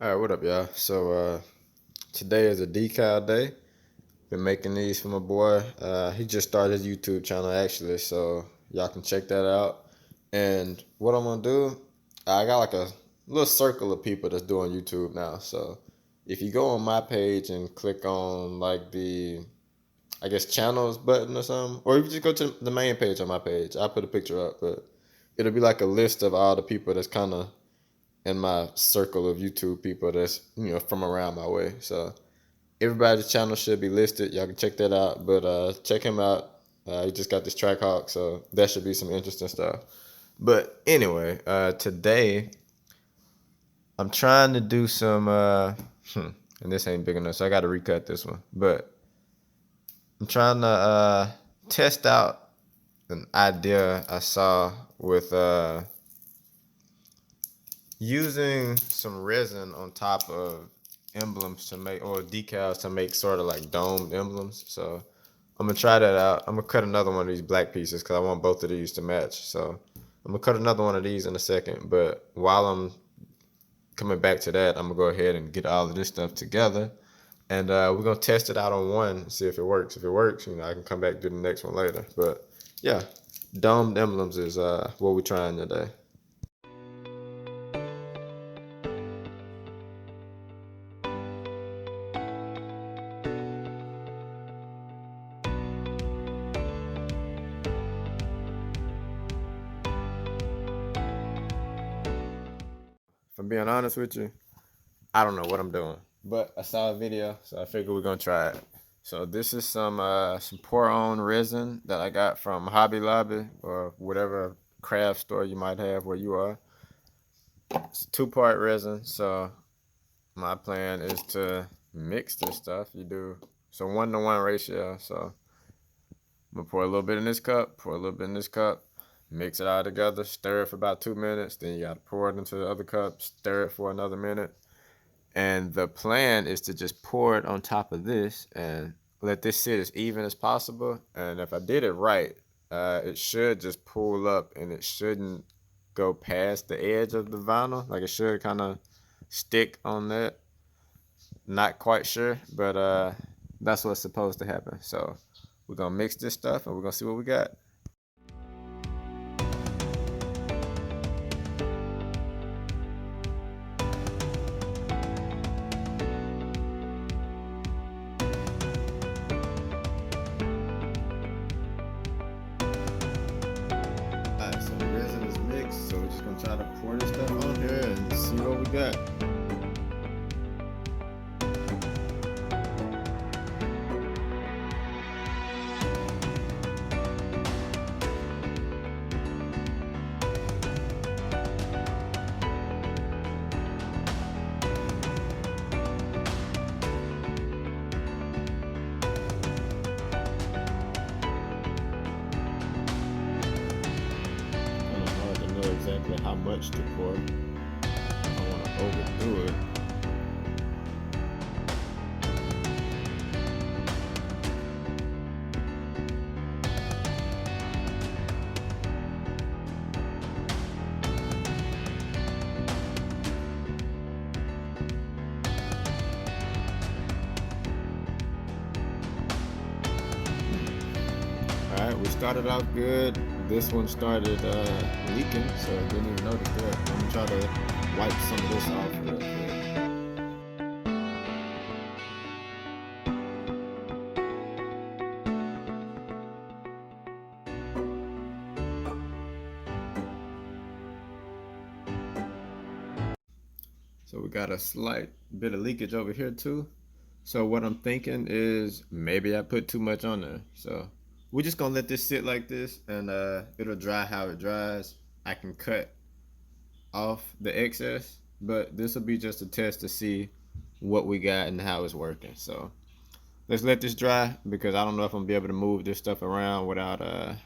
All right, what up, y'all? So today is a decal day. Been making these for my boy. He just started his YouTube channel actually, so y'all can check that out. And what I'm gonna do, I got like a little circle of people that's doing YouTube now. So if you go on my page and click on like I guess channels button or something, or you just go to the main page on my page. I put a picture up, but it'll be like a list of all the people that's kind of in my circle of YouTube people that's from around my way. So everybody's channel should be listed. Y'all can check that out. But check him out. He just got this Trackhawk, so that should be some interesting stuff. But anyway, today I'm trying to do some and this ain't big enough, so I got to recut this one. But I'm trying to test out an idea I saw with using some resin on top of emblems to make, or decals to make sort of like domed emblems. So I'm gonna try that out. I'm gonna cut another one of these black pieces because I want both of these to match. So I'm gonna cut another one of these in a second. But while I'm coming back to that, I'm gonna go ahead and get all of this stuff together, and we're gonna test it out on one, see if it works. If it works, I can come back and do the next one later. But yeah, domed emblems is what we're trying today. If I'm being honest with you, I don't know what I'm doing, but I saw a video, so I figured we're gonna try it. So this is some pour-on resin that I got from Hobby Lobby or whatever craft store you might have where you are. It's 2-part resin, so my plan is to mix this stuff. You do so 1-to-1 ratio. So I'm gonna pour a little bit in this cup, pour a little bit in this cup, mix it all together, stir it for about 2 minutes. Then you gotta pour it into the other cup, stir it for another minute. And the plan is to just pour it on top of this and let this sit as even as possible. And if I did it right, it should just pull up and it shouldn't go past the edge of the vinyl. Like it should kind of stick on that. Not quite sure, but that's what's supposed to happen. So we're gonna mix this stuff and we're gonna see what we got. Alright, so the resin is mixed, so we're just gonna try to pour this stuff on here and see what we got. Exactly how much to pour. I don't want to overdo it. All right, we started out good. This one started leaking, so I didn't even notice that. I'm gonna try to wipe some of this off real quick. So we got a slight bit of leakage over here too. So what I'm thinking is maybe I put too much on there. So we're just gonna let this sit like this, and it'll dry how it dries. I can cut off the excess, but this will be just a test to see what we got and how it's working. So let's let this dry, because I don't know if I'm gonna be able to move this stuff around without it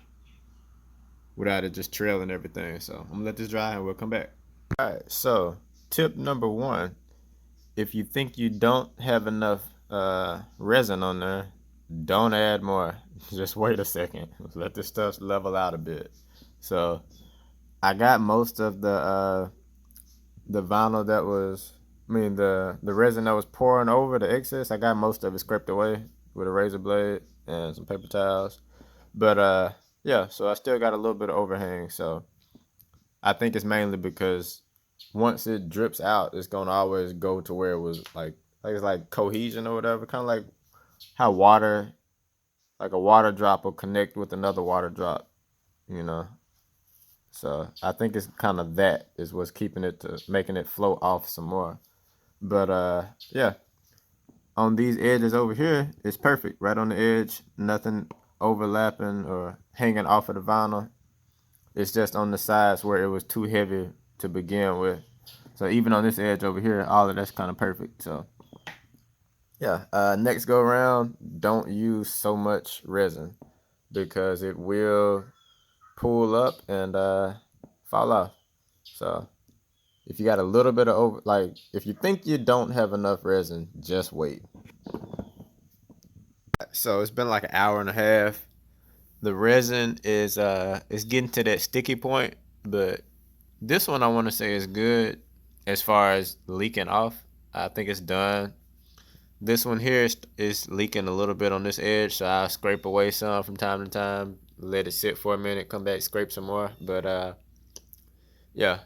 just trailing everything. So I'm gonna let this dry and we'll come back. All right, so tip number 1, if you think you don't have enough resin on there, don't add more. Just wait a second. Let this stuff level out a bit. So I got most of the vinyl that was the resin that was pouring over the excess, I got most of it scraped away with a razor blade and some paper towels. But yeah, so I still got a little bit of overhang. So I think it's mainly because once it drips out, it's gonna always go to where it was like it's like cohesion or whatever, kind of like how water, like a water drop will connect with another water drop, you know. So I think it's kind of that is what's keeping it to making it flow off some more. But yeah, on these edges over here, it's perfect. Right on the edge, nothing overlapping or hanging off of the vinyl. It's just on the sides where it was too heavy to begin with. So even on this edge over here, all of that's kind of perfect. So yeah, next go around, don't use so much resin because it will pull up and fall off. So if you got a little bit of if you think you don't have enough resin, just wait. So it's been like an hour and a half. The resin is it's getting to that sticky point, but this one I want to say is good as far as leaking off. I think it's done. This one here is leaking a little bit on this edge, so I'll scrape away some from time to time, let it sit for a minute, come back, scrape some more. But yeah,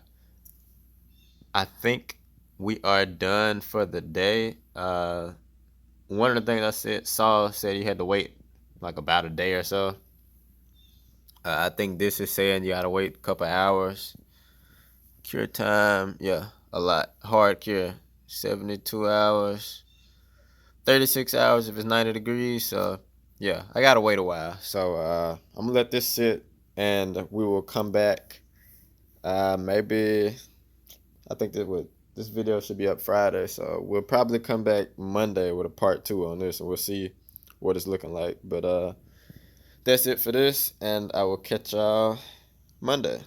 I think we are done for the day. One of the things Saul said he had to wait like about a day or so. I think this is saying you gotta wait a couple hours. Cure time, yeah, a lot. Hard cure, 72 hours, 36 hours if it's 90 degrees. So yeah, I gotta wait a while. So I'm gonna let this sit, and we will come back. Maybe I think this video should be up Friday, so we'll probably come back Monday with a part 2 on this, and we'll see what it's looking like. But that's it for this, and I will catch y'all Monday.